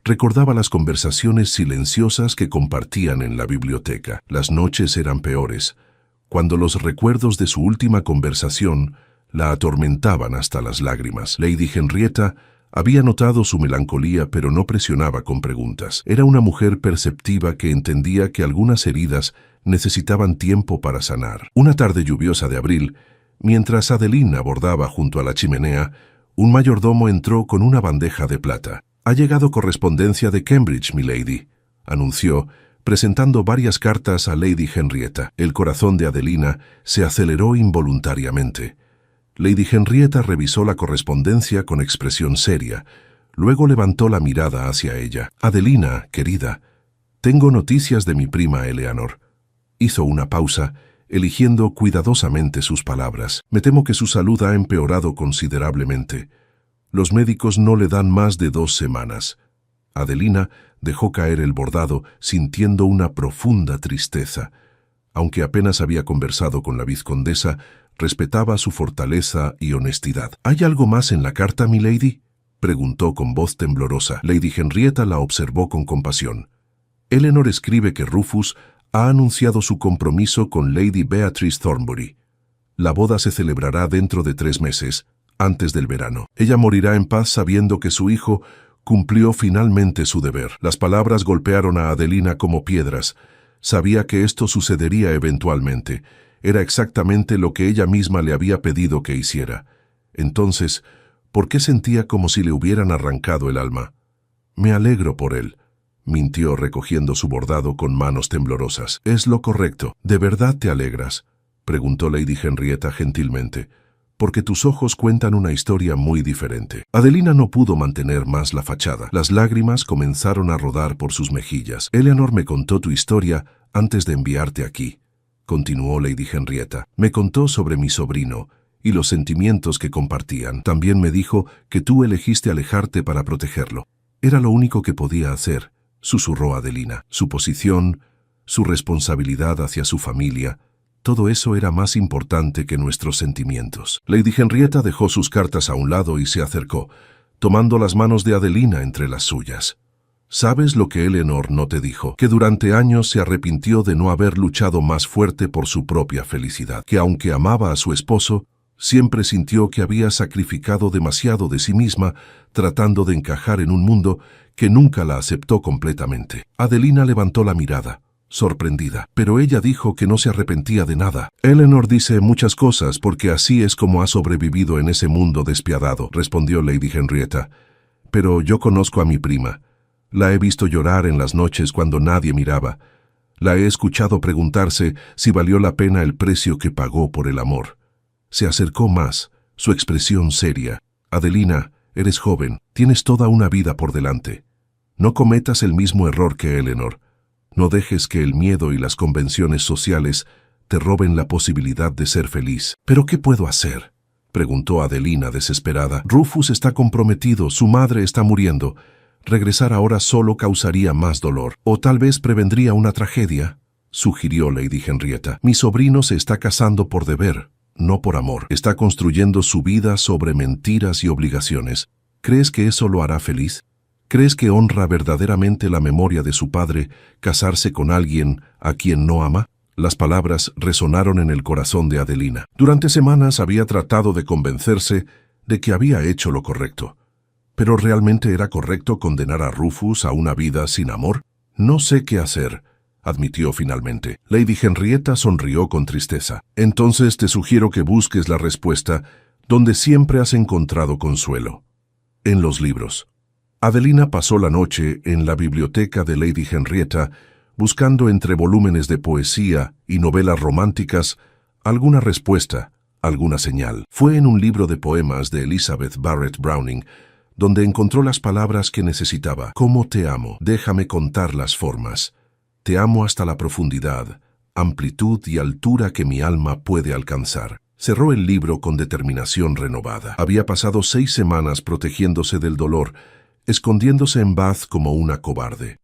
recordaba las conversaciones silenciosas que compartían en la biblioteca. Las noches eran peores, cuando los recuerdos de su última conversación la atormentaban hasta las lágrimas. Lady Henrietta había notado su melancolía, pero no presionaba con preguntas. Era una mujer perceptiva que entendía que algunas heridas necesitaban tiempo para sanar. Una tarde lluviosa de abril, mientras Adelina bordaba junto a la chimenea, un mayordomo entró con una bandeja de plata. «Ha llegado correspondencia de Cambridge, milady», anunció, presentando varias cartas a Lady Henrietta. El corazón de Adelina se aceleró involuntariamente. Lady Henrietta revisó la correspondencia con expresión seria. Luego levantó la mirada hacia ella. «Adelina, querida, tengo noticias de mi prima Eleanor». Hizo una pausa, eligiendo cuidadosamente sus palabras. Me temo que su salud ha empeorado considerablemente. Los médicos no le dan más de 2 semanas. Adelina dejó caer el bordado, sintiendo una profunda tristeza. Aunque apenas había conversado con la vizcondesa, respetaba su fortaleza y honestidad. ¿Hay algo más en la carta, milady?, preguntó con voz temblorosa. Lady Henrietta la observó con compasión. Eleanor escribe que Rufus ha anunciado su compromiso con Lady Beatrice Thornbury. La boda se celebrará dentro de 3 meses, antes del verano. Ella morirá en paz sabiendo que su hijo cumplió finalmente su deber. Las palabras golpearon a Adelina como piedras. Sabía que esto sucedería eventualmente. Era exactamente lo que ella misma le había pedido que hiciera. Entonces, ¿por qué sentía como si le hubieran arrancado el alma? Me alegro por él, mintió recogiendo su bordado con manos temblorosas. Es lo correcto. ¿De verdad te alegras?, preguntó Lady Henrietta gentilmente. Porque tus ojos cuentan una historia muy diferente. Adelina no pudo mantener más la fachada. Las lágrimas comenzaron a rodar por sus mejillas. Eleanor me contó tu historia antes de enviarte aquí, continuó Lady Henrietta. Me contó sobre mi sobrino y los sentimientos que compartían. También me dijo que tú elegiste alejarte para protegerlo. Era lo único que podía hacer, susurró Adelina. Su posición, su responsabilidad hacia su familia, todo eso era más importante que nuestros sentimientos. Lady Henrietta dejó sus cartas a un lado y se acercó, tomando las manos de Adelina entre las suyas. ¿Sabes lo que Eleanor no te dijo? Que durante años se arrepintió de no haber luchado más fuerte por su propia felicidad. Que aunque amaba a su esposo, siempre sintió que había sacrificado demasiado de sí misma tratando de encajar en un mundo que nunca la aceptó completamente. Adelina levantó la mirada, sorprendida, pero ella dijo que no se arrepentía de nada. Eleanor dice muchas cosas porque así es como ha sobrevivido en ese mundo despiadado, respondió Lady Henrietta. Pero yo conozco a mi prima. La he visto llorar en las noches cuando nadie miraba. La he escuchado preguntarse si valió la pena el precio que pagó por el amor. Se acercó más, su expresión seria. Adelina, eres joven, tienes toda una vida por delante. No cometas el mismo error que Eleanor. No dejes que el miedo y las convenciones sociales te roben la posibilidad de ser feliz. ¿Pero qué puedo hacer?, preguntó Adelina desesperada. Rufus está comprometido, su madre está muriendo. Regresar ahora solo causaría más dolor. O tal vez prevendría una tragedia, sugirió Lady Henrietta. Mi sobrino se está casando por deber, no por amor. Está construyendo su vida sobre mentiras y obligaciones. ¿Crees que eso lo hará feliz? ¿Crees que honra verdaderamente la memoria de su padre casarse con alguien a quien no ama? Las palabras resonaron en el corazón de Adelina. Durante semanas había tratado de convencerse de que había hecho lo correcto. ¿Pero realmente era correcto condenar a Rufus a una vida sin amor? No sé qué hacer, admitió finalmente. Lady Henrietta sonrió con tristeza. Entonces te sugiero que busques la respuesta donde siempre has encontrado consuelo: en los libros. Adelina pasó la noche en la biblioteca de Lady Henrietta, buscando entre volúmenes de poesía y novelas románticas alguna respuesta, alguna señal. Fue en un libro de poemas de Elizabeth Barrett Browning donde encontró las palabras que necesitaba. «Cómo te amo, déjame contar las formas. Te amo hasta la profundidad, amplitud y altura que mi alma puede alcanzar». Cerró el libro con determinación renovada. Había pasado 6 semanas protegiéndose del dolor, escondiéndose en Bath como una cobarde.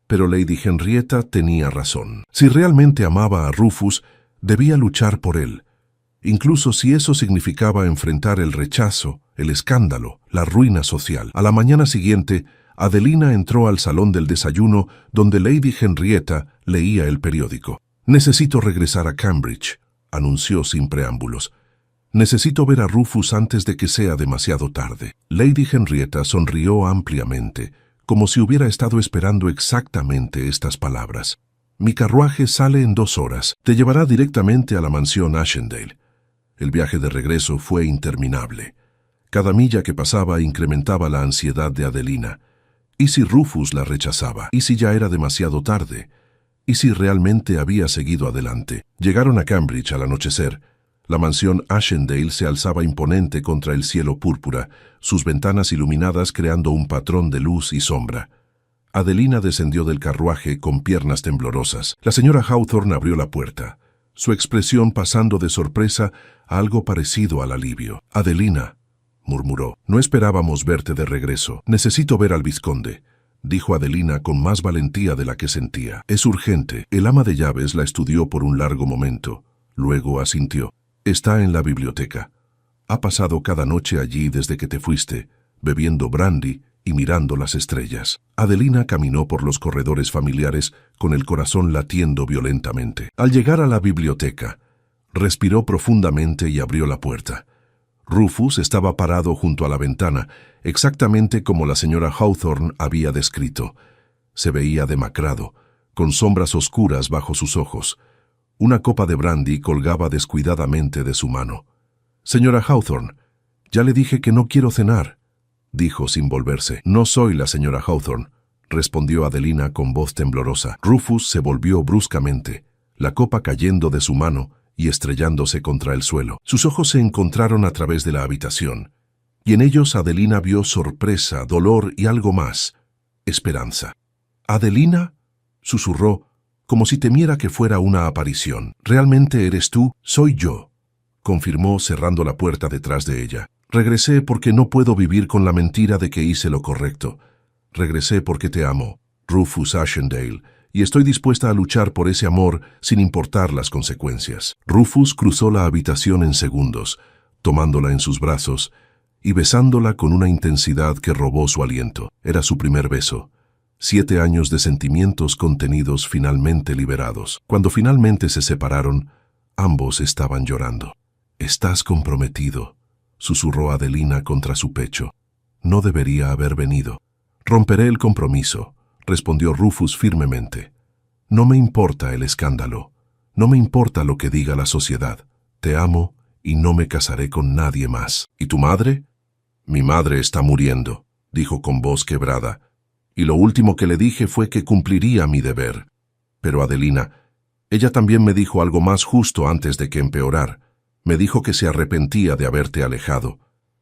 Pero Lady Henrietta tenía razón. Si realmente amaba a Rufus, debía luchar por él, incluso si eso significaba enfrentar el rechazo, el escándalo, la ruina social. A la mañana siguiente, Adelina entró al salón del desayuno donde Lady Henrietta leía el periódico. «Necesito regresar a Cambridge», anunció sin preámbulos. «Necesito ver a Rufus antes de que sea demasiado tarde». Lady Henrietta sonrió ampliamente, como si hubiera estado esperando exactamente estas palabras. «Mi carruaje sale en 2 horas. Te llevará directamente a la mansión Ashendale». El viaje de regreso fue interminable. Cada milla que pasaba incrementaba la ansiedad de Adelina. ¿Y si Rufus la rechazaba? ¿Y si ya era demasiado tarde? ¿Y si realmente había seguido adelante? Llegaron a Cambridge al anochecer. La mansión Ashendale se alzaba imponente contra el cielo púrpura, sus ventanas iluminadas creando un patrón de luz y sombra. Adelina descendió del carruaje con piernas temblorosas. La señora Hawthorne abrió la puerta. su expresión pasando de sorpresa a algo parecido al alivio. «Adelina», murmuró, «no esperábamos verte de regreso. Necesito ver al vizconde», dijo Adelina con más valentía de la que sentía. «Es urgente». El ama de llaves la estudió por un largo momento. Luego asintió. «Está en la biblioteca. Ha pasado cada noche allí desde que te fuiste, bebiendo brandy y mirando las estrellas». Adelina caminó por los corredores familiares con el corazón latiendo violentamente. Al llegar a la biblioteca, respiró profundamente y abrió la puerta. Rufus estaba parado junto a la ventana, exactamente como la señora Hawthorne había descrito. Se veía demacrado, con sombras oscuras bajo sus ojos. Una copa de brandy colgaba descuidadamente de su mano. «Señora Hawthorne, ya le dije que no quiero cenar», dijo sin volverse. «No soy la señora Hawthorne», respondió Adelina con voz temblorosa. Rufus se volvió bruscamente, la copa cayendo de su mano y estrellándose contra el suelo. Sus ojos se encontraron a través de la habitación, y en ellos Adelina vio sorpresa, dolor y algo más, esperanza. «¿Adelina?», susurró, como si temiera que fuera una aparición. «¿Realmente eres tú?». «Soy yo», confirmó cerrando la puerta detrás de ella. «Regresé porque no puedo vivir con la mentira de que hice lo correcto. Regresé porque te amo, Rufus Ashendale, y estoy dispuesta a luchar por ese amor sin importar las consecuencias». Rufus cruzó la habitación en segundos, tomándola en sus brazos y besándola con una intensidad que robó su aliento. Era su primer beso. 7 años de sentimientos contenidos finalmente liberados. Cuando finalmente se separaron, ambos estaban llorando. «Estás comprometido», susurró Adelina contra su pecho. «No debería haber venido». «Romperé el compromiso», respondió Rufus firmemente. «No me importa el escándalo. No me importa lo que diga la sociedad. Te amo y no me casaré con nadie más». «¿Y tu madre?». «Mi madre está muriendo», dijo con voz quebrada. «Y lo último que le dije fue que cumpliría mi deber». «Pero Adelina, ella también me dijo algo más justo antes de que empeorar. Me dijo que se arrepentía de haberte alejado,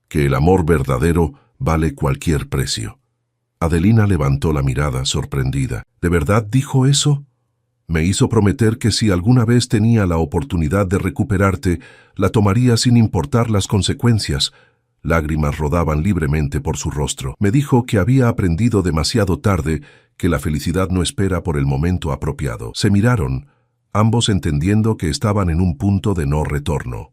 que el amor verdadero vale cualquier precio». Adelina levantó la mirada sorprendida. «¿De verdad dijo eso?». «Me hizo prometer que si alguna vez tenía la oportunidad de recuperarte, la tomaría sin importar las consecuencias». Lágrimas rodaban libremente por su rostro. «Me dijo que había aprendido demasiado tarde que la felicidad no espera por el momento apropiado». Se miraron, ambos entendiendo que estaban en un punto de no retorno.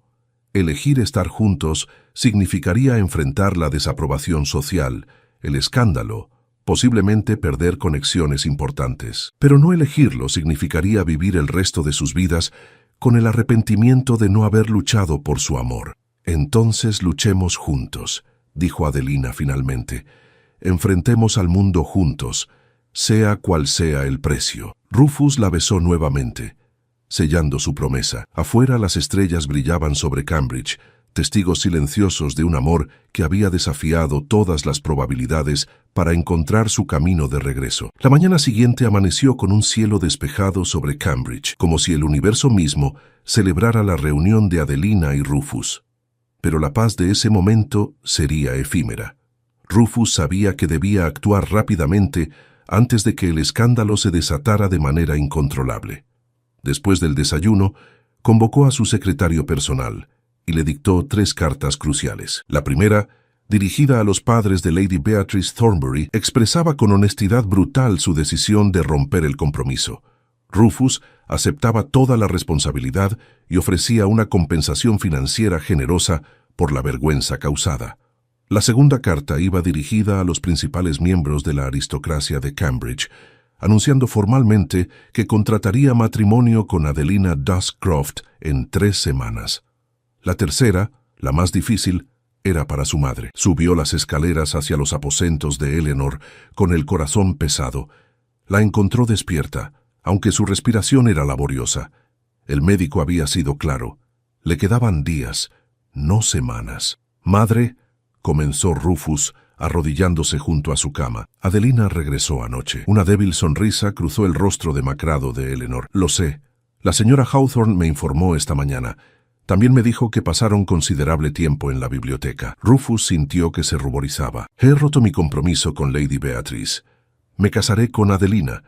Elegir estar juntos significaría enfrentar la desaprobación social, el escándalo, posiblemente perder conexiones importantes. Pero no elegirlo significaría vivir el resto de sus vidas con el arrepentimiento de no haber luchado por su amor. «Entonces luchemos juntos», dijo Adelina finalmente. «Enfrentemos al mundo juntos, sea cual sea el precio». Rufus la besó nuevamente, sellando su promesa. Afuera las estrellas brillaban sobre Cambridge, testigos silenciosos de un amor que había desafiado todas las probabilidades para encontrar su camino de regreso. La mañana siguiente amaneció con un cielo despejado sobre Cambridge, como si el universo mismo celebrara la reunión de Adelina y Rufus. Pero la paz de ese momento sería efímera. Rufus sabía que debía actuar rápidamente antes de que el escándalo se desatara de manera incontrolable. Después del desayuno, convocó a su secretario personal y le dictó 3 cartas cruciales. La primera, dirigida a los padres de Lady Beatrice Thornbury, expresaba con honestidad brutal su decisión de romper el compromiso. Rufus aceptaba toda la responsabilidad y ofrecía una compensación financiera generosa por la vergüenza causada. La segunda carta iba dirigida a los principales miembros de la aristocracia de Cambridge, anunciando formalmente que contrataría matrimonio con Adelina Duscroft en 3 semanas. La tercera, la más difícil, era para su madre. Subió las escaleras hacia los aposentos de Eleanor con el corazón pesado. La encontró despierta, aunque su respiración era laboriosa. El médico había sido claro. Le quedaban días, no semanas. «Madre», comenzó Rufus, arrodillándose junto a su cama. «Adelina regresó anoche». Una débil sonrisa cruzó el rostro demacrado de Eleanor. «Lo sé. La señora Hawthorne me informó esta mañana. También me dijo que pasaron considerable tiempo en la biblioteca». Rufus sintió que se ruborizaba. «He roto mi compromiso con Lady Beatrice. Me casaré con Adelina,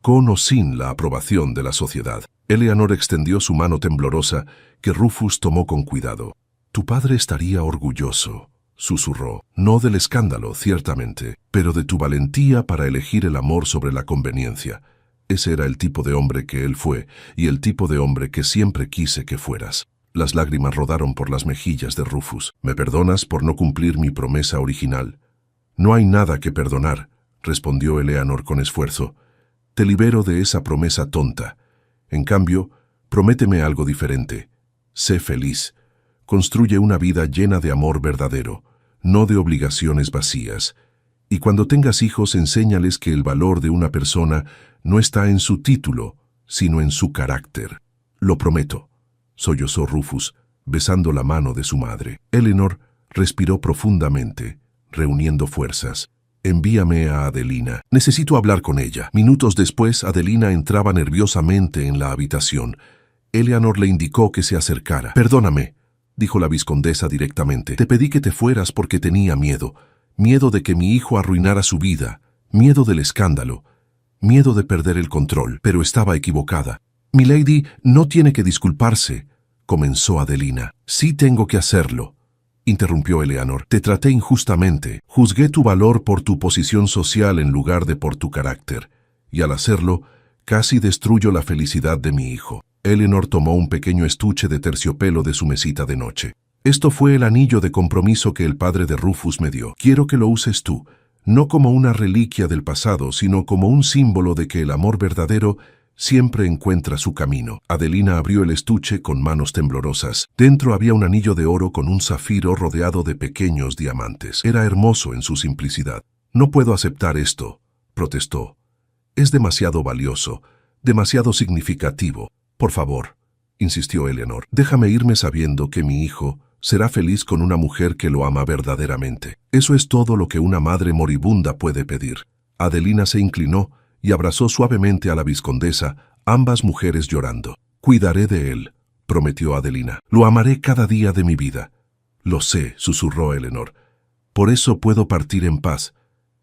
con o sin la aprobación de la sociedad». Eleanor extendió su mano temblorosa, que Rufus tomó con cuidado. «Tu padre estaría orgulloso», susurró. «No del escándalo, ciertamente, pero de tu valentía para elegir el amor sobre la conveniencia. Ese era el tipo de hombre que él fue, y el tipo de hombre que siempre quise que fueras». Las lágrimas rodaron por las mejillas de Rufus. «¿Me perdonas por no cumplir mi promesa original?» «No hay nada que perdonar», respondió Eleanor con esfuerzo. «Te libero de esa promesa tonta. En cambio, prométeme algo diferente. Sé feliz. Construye una vida llena de amor verdadero, no de obligaciones vacías. Y cuando tengas hijos, enséñales que el valor de una persona no está en su título, sino en su carácter». «Lo prometo», sollozó Rufus, besando la mano de su madre. Eleanor respiró profundamente, reuniendo fuerzas. «Envíame a Adelina. Necesito hablar con ella». Minutos después, Adelina entraba nerviosamente en la habitación. Eleanor le indicó que se acercara. «Perdóname», dijo la vizcondesa directamente. «Te pedí que te fueras porque tenía miedo. Miedo de que mi hijo arruinara su vida. Miedo del escándalo. Miedo de perder el control. Pero estaba equivocada». «Milady no tiene que disculparse», comenzó Adelina. «Sí tengo que hacerlo», interrumpió Eleanor. «Te traté injustamente. Juzgué tu valor por tu posición social en lugar de por tu carácter. Y al hacerlo, casi destruyo la felicidad de mi hijo». Eleanor tomó un pequeño estuche de terciopelo de su mesita de noche. «Esto fue el anillo de compromiso que el padre de Rufus me dio. Quiero que lo uses tú, no como una reliquia del pasado, sino como un símbolo de que el amor verdadero siempre encuentra su camino». Adelina abrió el estuche con manos temblorosas. Dentro había un anillo de oro con un zafiro rodeado de pequeños diamantes. Era hermoso en su simplicidad. «No puedo aceptar esto», protestó. «Es demasiado valioso, demasiado significativo. Por favor», insistió Eleanor, «déjame irme sabiendo que mi hijo será feliz con una mujer que lo ama verdaderamente. Eso es todo lo que una madre moribunda puede pedir». Adelina se inclinó y abrazó suavemente a la vizcondesa, ambas mujeres llorando. «Cuidaré de él», prometió Adelina. «Lo amaré cada día de mi vida». «Lo sé», susurró Eleanor. «Por eso puedo partir en paz».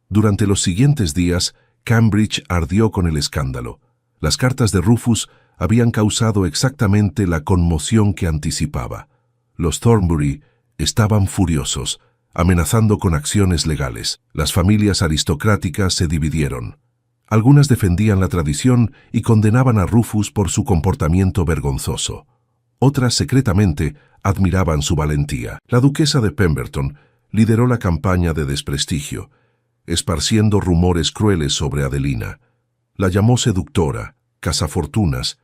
Durante los siguientes días, Cambridge ardió con el escándalo. Las cartas de Rufus habían causado exactamente la conmoción que anticipaba. Los Thornbury estaban furiosos, amenazando con acciones legales. Las familias aristocráticas se dividieron. Algunas defendían la tradición y condenaban a Rufus por su comportamiento vergonzoso. Otras, secretamente, admiraban su valentía. La duquesa de Pemberton lideró la campaña de desprestigio, esparciendo rumores crueles sobre Adelina. La llamó seductora, cazafortunas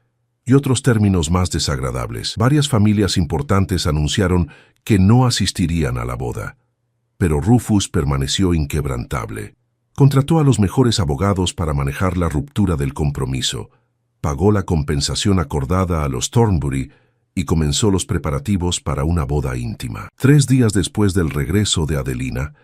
y otros términos más desagradables. Varias familias importantes anunciaron que no asistirían a la boda. Pero Rufus permaneció inquebrantable. Contrató a los mejores abogados para manejar la ruptura del compromiso, pagó la compensación acordada a los Thornbury y comenzó los preparativos para una boda íntima. 3 días después del regreso de Adelina,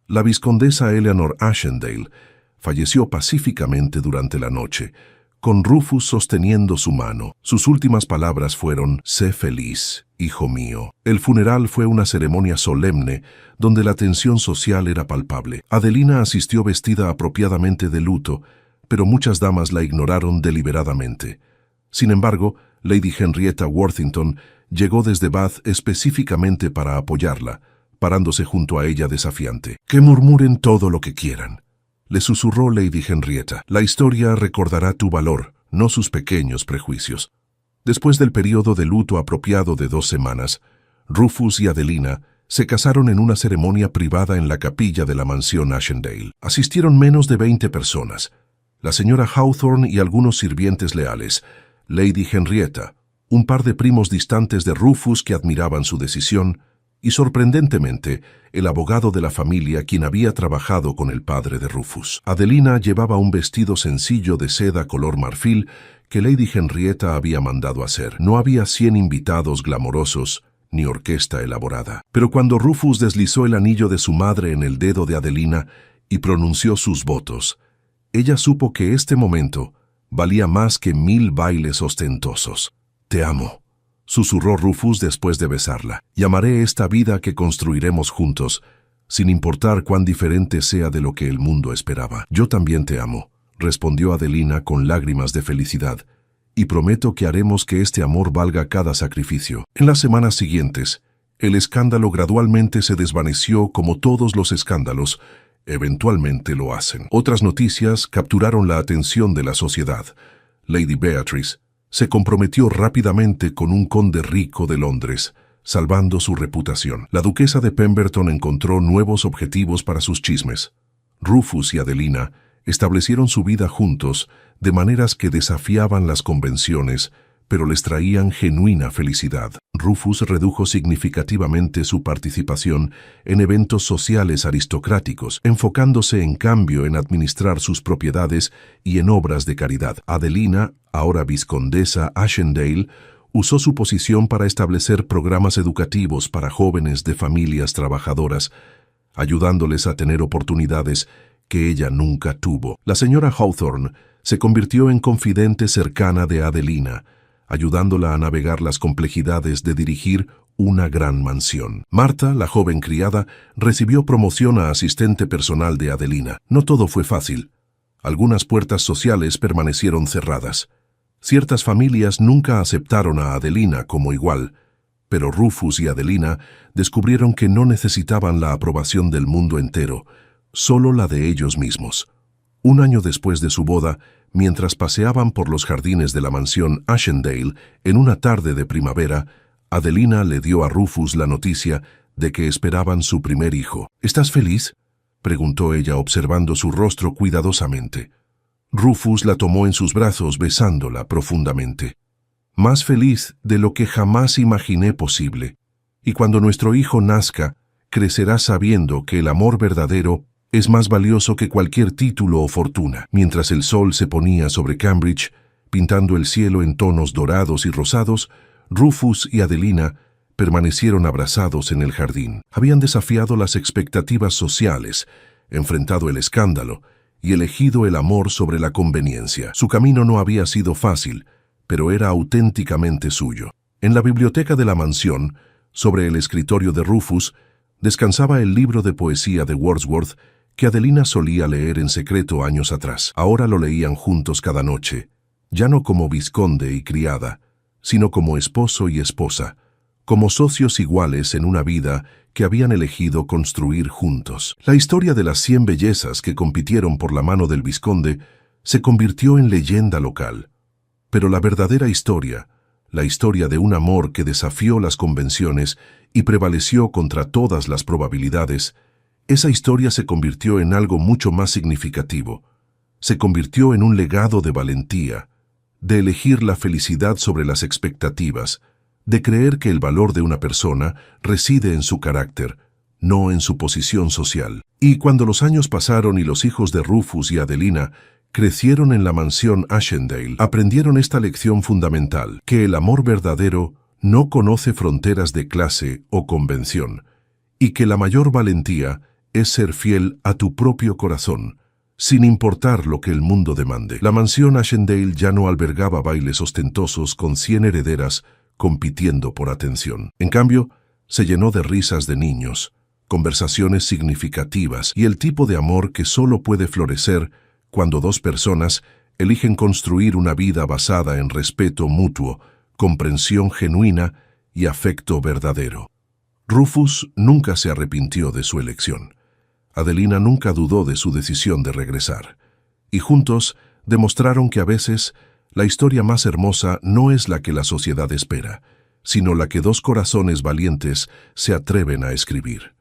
la vizcondesa Eleanor Ashendale falleció pacíficamente durante la noche, con Rufus sosteniendo su mano. Sus últimas palabras fueron: «Sé feliz, hijo mío». El funeral fue una ceremonia solemne donde la tensión social era palpable. Adelina asistió vestida apropiadamente de luto, pero muchas damas la ignoraron deliberadamente. Sin embargo, Lady Henrietta Worthington llegó desde Bath específicamente para apoyarla, parándose junto a ella desafiante. «Que murmuren todo lo que quieran», le susurró Lady Henrietta. «La historia recordará tu valor, no sus pequeños prejuicios». Después del periodo de luto apropiado de 2 semanas, Rufus y Adelina se casaron en una ceremonia privada en la capilla de la mansión Ashendale. Asistieron menos de 20 personas. La señora Hawthorne y algunos sirvientes leales, Lady Henrietta, un par de primos distantes de Rufus que admiraban su decisión, y sorprendentemente, el abogado de la familia quien había trabajado con el padre de Rufus. Adelina llevaba un vestido sencillo de seda color marfil que Lady Henrietta había mandado hacer. No había 100 invitados glamorosos ni orquesta elaborada. Pero cuando Rufus deslizó el anillo de su madre en el dedo de Adelina y pronunció sus votos, ella supo que este momento valía más que 1000 bailes ostentosos. «Te amo», susurró Rufus después de besarla. «Y amaré esta vida que construiremos juntos, sin importar cuán diferente sea de lo que el mundo esperaba». «Yo también te amo», respondió Adelina con lágrimas de felicidad, y prometo que haremos que este amor valga cada sacrificio. En las semanas siguientes, el escándalo gradualmente se desvaneció como todos los escándalos eventualmente lo hacen. Otras noticias capturaron la atención de la sociedad. Lady Beatrice se comprometió rápidamente con un conde rico de Londres, salvando su reputación. La duquesa de Pemberton encontró nuevos objetivos para sus chismes. Rufus y Adelina establecieron su vida juntos de maneras que desafiaban las convenciones, pero les traían genuina felicidad. Rufus redujo significativamente su participación en eventos sociales aristocráticos, enfocándose en cambio en administrar sus propiedades y en obras de caridad. Adelina, ahora vizcondesa Ashendale, usó su posición para establecer programas educativos para jóvenes de familias trabajadoras, ayudándoles a tener oportunidades que ella nunca tuvo. La señora Hawthorne se convirtió en confidente cercana de Adelina, ayudándola a navegar las complejidades de dirigir una gran mansión. Marta, la joven criada, recibió promoción a asistente personal de Adelina. No todo fue fácil. Algunas puertas sociales permanecieron cerradas. Ciertas familias nunca aceptaron a Adelina como igual, pero Rufus y Adelina descubrieron que no necesitaban la aprobación del mundo entero, solo la de ellos mismos. Un año después de su boda, mientras paseaban por los jardines de la mansión Ashendale en una tarde de primavera, Adelina le dio a Rufus la noticia de que esperaban su primer hijo. ¿Estás feliz?, preguntó ella observando su rostro cuidadosamente. Rufus la tomó en sus brazos besándola profundamente. Más feliz de lo que jamás imaginé posible. Y cuando nuestro hijo nazca, crecerá sabiendo que el amor verdadero es más valioso que cualquier título o fortuna. Mientras el sol se ponía sobre Cambridge, pintando el cielo en tonos dorados y rosados, Rufus y Adelina permanecieron abrazados en el jardín. Habían desafiado las expectativas sociales, enfrentado el escándalo y elegido el amor sobre la conveniencia. Su camino no había sido fácil, pero era auténticamente suyo. En la biblioteca de la mansión, sobre el escritorio de Rufus, descansaba el libro de poesía de Wordsworth que Adelina solía leer en secreto años atrás. Ahora lo leían juntos cada noche, ya no como vizconde y criada, sino como esposo y esposa, como socios iguales en una vida que habían elegido construir juntos. La historia de las 100 bellezas que compitieron por la mano del vizconde se convirtió en leyenda local. Pero la verdadera historia, la historia de un amor que desafió las convenciones y prevaleció contra todas las probabilidades, esa historia se convirtió en algo mucho más significativo. Se convirtió en un legado de valentía, de elegir la felicidad sobre las expectativas, de creer que el valor de una persona reside en su carácter, no en su posición social. Y cuando los años pasaron y los hijos de Rufus y Adelina crecieron en la mansión Ashendale, aprendieron esta lección fundamental, que el amor verdadero no conoce fronteras de clase o convención, y que la mayor valentía es ser fiel a tu propio corazón, sin importar lo que el mundo demande. La mansión Ashendale ya no albergaba bailes ostentosos con 100 herederas compitiendo por atención. En cambio, se llenó de risas de niños, conversaciones significativas y el tipo de amor que solo puede florecer cuando dos personas eligen construir una vida basada en respeto mutuo, comprensión genuina y afecto verdadero. Rufus nunca se arrepintió de su elección. Adelina nunca dudó de su decisión de regresar. Y juntos demostraron que a veces la historia más hermosa no es la que la sociedad espera, sino la que dos corazones valientes se atreven a escribir.